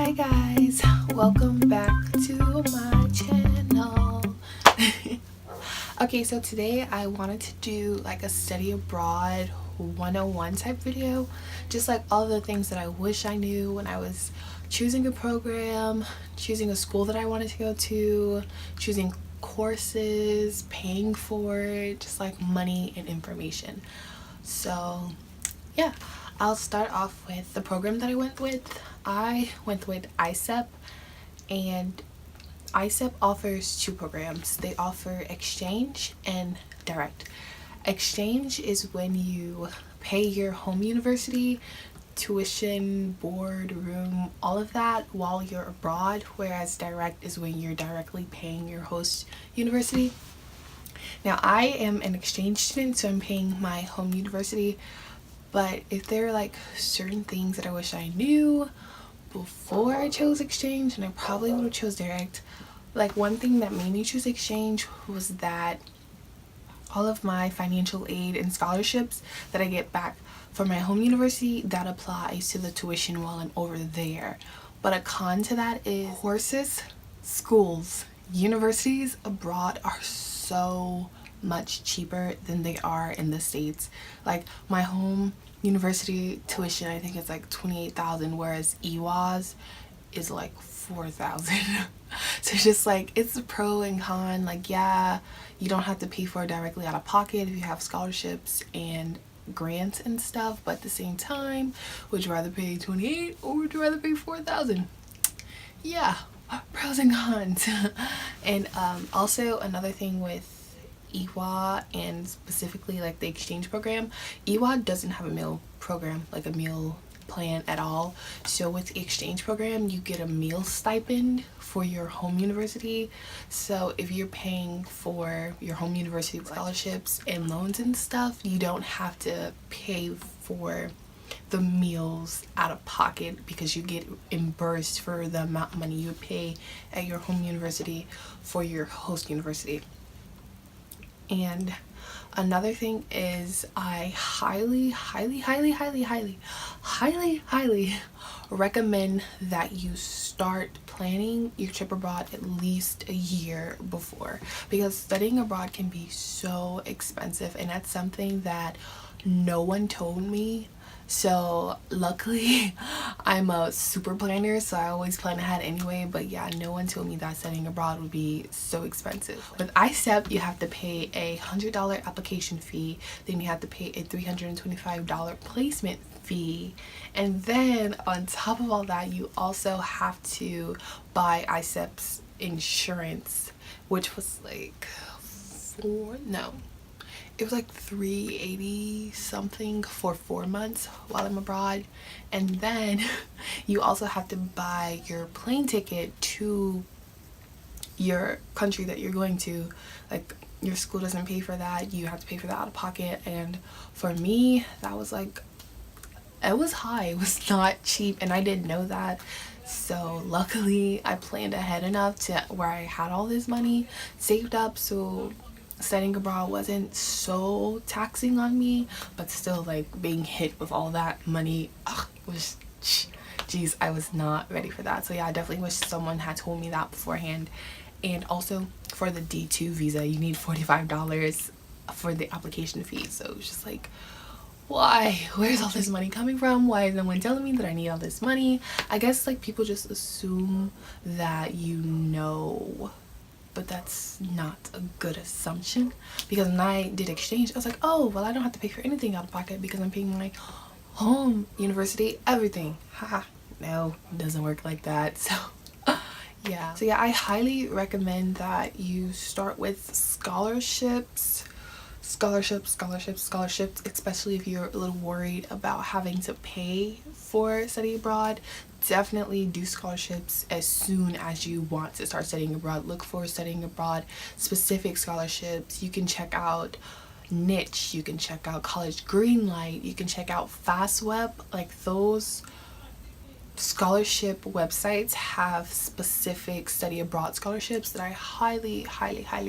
Hi guys, welcome back to my channel. Okay, so today I wanted to do like a study abroad 101 type video, just like all the things that I wish I knew when I was choosing a program, choosing a school that I wanted to go to, choosing courses, paying for it, just like money and information. So yeah, I'll start off with the program that I went with. I went with ISEP, and ISEP offers two programs. They offer exchange and direct. Exchange is when you pay your home university tuition, board, room, all of that while you're abroad, whereas direct is when you're directly paying your host university. Now, I am an exchange student, so I'm paying my home university, but if there are like certain things that I wish I knew before I chose exchange, and I probably would have chose direct. Like, one thing that made me choose exchange was that all of my financial aid and scholarships that I get back from my home university, that applies to the tuition while I'm over there. But a con to that is courses, schools, universities abroad are so much cheaper than they are in the States. Like, my home university tuition, I think it's like $28,000, whereas EWA's is like $4,000. So it's just like, it's a pro and con. Like, yeah, you don't have to pay for it directly out of pocket if you have scholarships and grants and stuff, but at the same time, would you rather pay 28 or would you rather pay 4,000? Yeah, pros and cons. And also another thing with EWA, and specifically like the exchange program, EWA doesn't have a meal program, like a meal plan at all. So with the exchange program, you get a meal stipend for your home university. So if you're paying for your home university scholarships and loans and stuff, you don't have to pay for the meals out of pocket, because you get reimbursed for the amount of money you would pay at your home university for your host university. And another thing is, I highly recommend that you start planning your trip abroad at least a year before, because studying abroad can be so expensive, and that's something that no one told me. So luckily I'm a super planner, so I always plan ahead anyway. But yeah, no one told me that studying abroad would be so expensive. With ISEP, you have to pay a $100 application fee, then you have to pay a $325 placement fee, and then on top of all that, you also have to buy ISEP's insurance, which was like it was like $380 something for 4 months while I'm abroad. And then you also have to buy your plane ticket to your country that you're going to. Like, your school doesn't pay for that, you have to pay for that out of pocket. And for me, that was like, it was high, it was not cheap, and I didn't know that. So luckily I planned ahead enough to where I had all this money saved up, so studying abroad wasn't so taxing on me. But still, like, being hit with all that money was, geez, I was not ready for that. So yeah, I definitely wish someone had told me that beforehand. And also, for the D2 visa, you need $45 for the application fee. So it's just like, why? Where's all this money coming from? Why is no one telling me that I need all this money? I guess like people just assume that you know, but that's not a good assumption. Because when I did exchange, I was like, oh, well, I don't have to pay for anything out of pocket because I'm paying my home university everything. Haha, no, it doesn't work like that. So yeah, I highly recommend that you start with scholarships, especially if you're a little worried about having to pay for study abroad. Definitely do scholarships as soon as you want to start studying abroad. Look for studying abroad specific scholarships. You can check out Niche, you can check out College Greenlight, you can check out FastWeb. Like, those scholarship websites have specific study abroad scholarships that I highly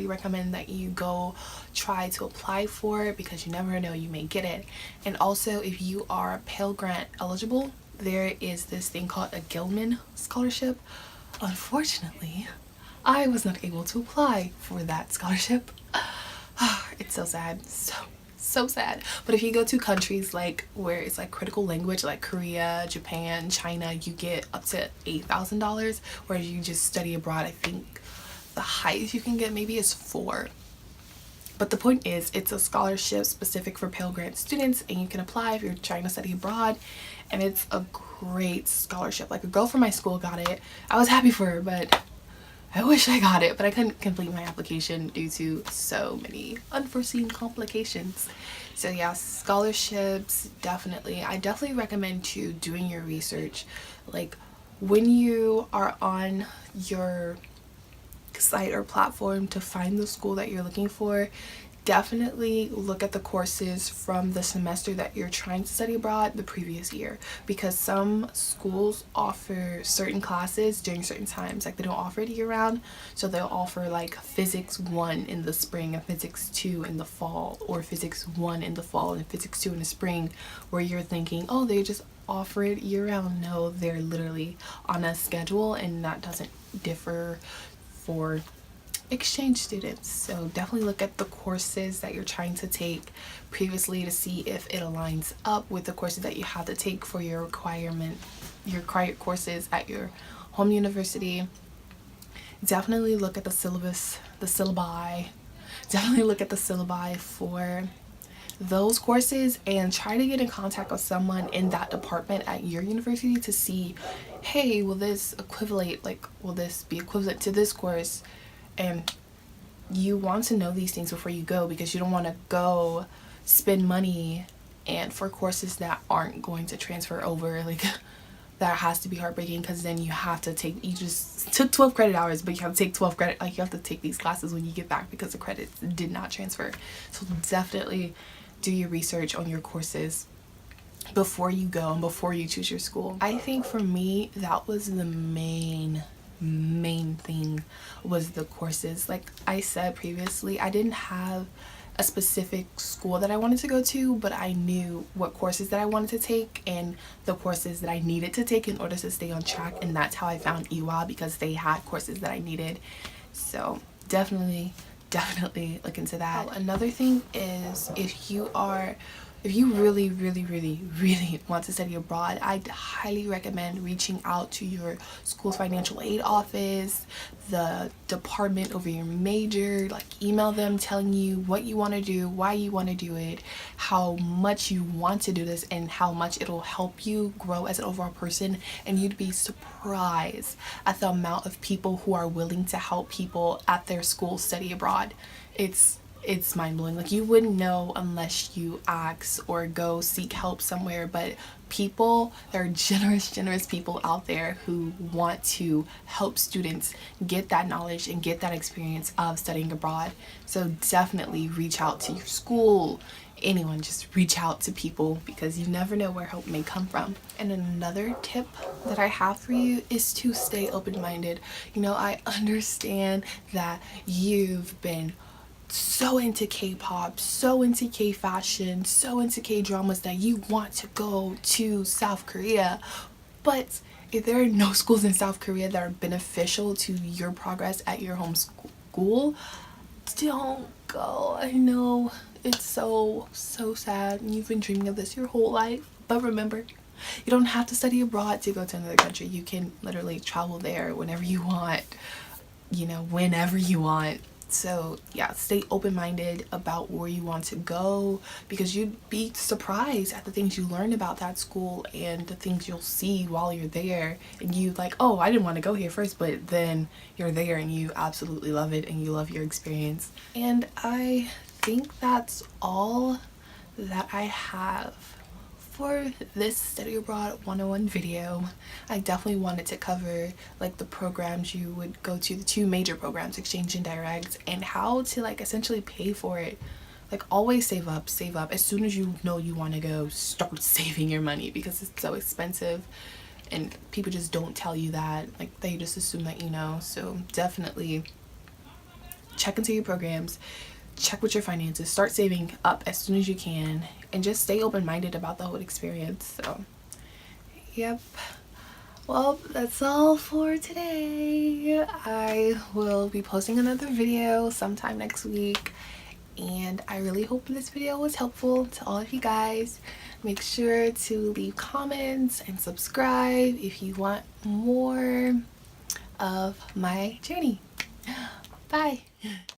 recommend that you go try to apply for, because you never know, you may get it. And also, if you are Pell Grant eligible, there is this thing called a Gilman scholarship. Unfortunately, I was not able to apply for that scholarship. It's so sad, so sad. But if you go to countries like where it's like critical language, like Korea, Japan, China, you get up to $8,000. Whereas you just study abroad, I think the highest you can get maybe is 4. But the point is, it's a scholarship specific for Pell Grant students, and you can apply if you're trying to study abroad. And it's a great scholarship. Like, a girl from my school got it. I was happy for her, but I wish I got it, but I couldn't complete my application due to so many unforeseen complications. So yeah, scholarships, definitely. I definitely recommend to doing your research. Like, when you are on your site or platform to find the school that you're looking for, definitely look at the courses from the semester that you're trying to study abroad the previous year, because some schools offer certain classes during certain times. Like, they don't offer it year round, so they'll offer like physics 1 in the spring and physics 2 in the fall, or physics 1 in the fall and physics 2 in the spring, where you're thinking, oh, they just offer it year round. No, they're literally on a schedule, and that doesn't differ for exchange students. So definitely look at the courses that you're trying to take previously to see if it aligns up with the courses that you have to take for your required courses at your home university. Definitely look at the syllabi. Definitely look at the syllabi for those courses, and try to get in contact with someone in that department at your university to see, hey, will this be equivalent to this course? And you want to know these things before you go, because you don't want to go spend money and for courses that aren't going to transfer over. Like, that has to be heartbreaking, because then you have to take, you just took 12 credit hours, but you have to take 12 credit, like, you have to take these classes when you get back because the credits did not transfer. So definitely do your research on your courses before you go and before you choose your school. I think for me, that was the main thing, was the courses. Like I said previously, I didn't have a specific school that I wanted to go to, but I knew what courses that I wanted to take and the courses that I needed to take in order to stay on track, and that's how I found EWA, because they had courses that I needed. So definitely look into that. Another thing is, if you really want to study abroad, I'd highly recommend reaching out to your school's financial aid office, the department over your major. Like, email them telling you what you want to do, why you want to do it, how much you want to do this, and how much it'll help you grow as an overall person. And you'd be surprised at the amount of people who are willing to help people at their school study abroad. It's mind-blowing. Like, you wouldn't know unless you ask or go seek help somewhere. But there are generous people out there who want to help students get that knowledge and get that experience of studying abroad. So definitely reach out to your school, anyone. Just reach out to people, because you never know where help may come from. And another tip that I have for you is to stay open-minded. I understand that you've been so into K-pop, so into K-fashion, so into K-dramas that you want to go to South Korea. But if there are no schools in South Korea that are beneficial to your progress at your home school, don't go. I know it's so sad. You've been dreaming of this your whole life. But remember, you don't have to study abroad to go to another country. You can literally travel there whenever you want, whenever you want. So yeah, stay open-minded about where you want to go, because you'd be surprised at the things you learn about that school and the things you'll see while you're there. And you like, oh, I didn't want to go here first, but then you're there and you absolutely love it and you love your experience. And I think that's all that I have for this Study Abroad 101 video. I definitely wanted to cover like the programs you would go to, the 2 major programs, exchange and direct, and how to like essentially pay for it. Like, always save up. As soon as you know you want to go, start saving your money, because it's so expensive and people just don't tell you that. Like, they just assume that you know. So definitely check into your programs, check with your finances, start saving up as soon as you can, and just stay open-minded about the whole experience. So Yep. Well, that's all for today. I will be posting another video sometime next week, and I really hope this video was helpful to all of you guys. Make sure to leave comments and subscribe if you want more of my journey. Bye.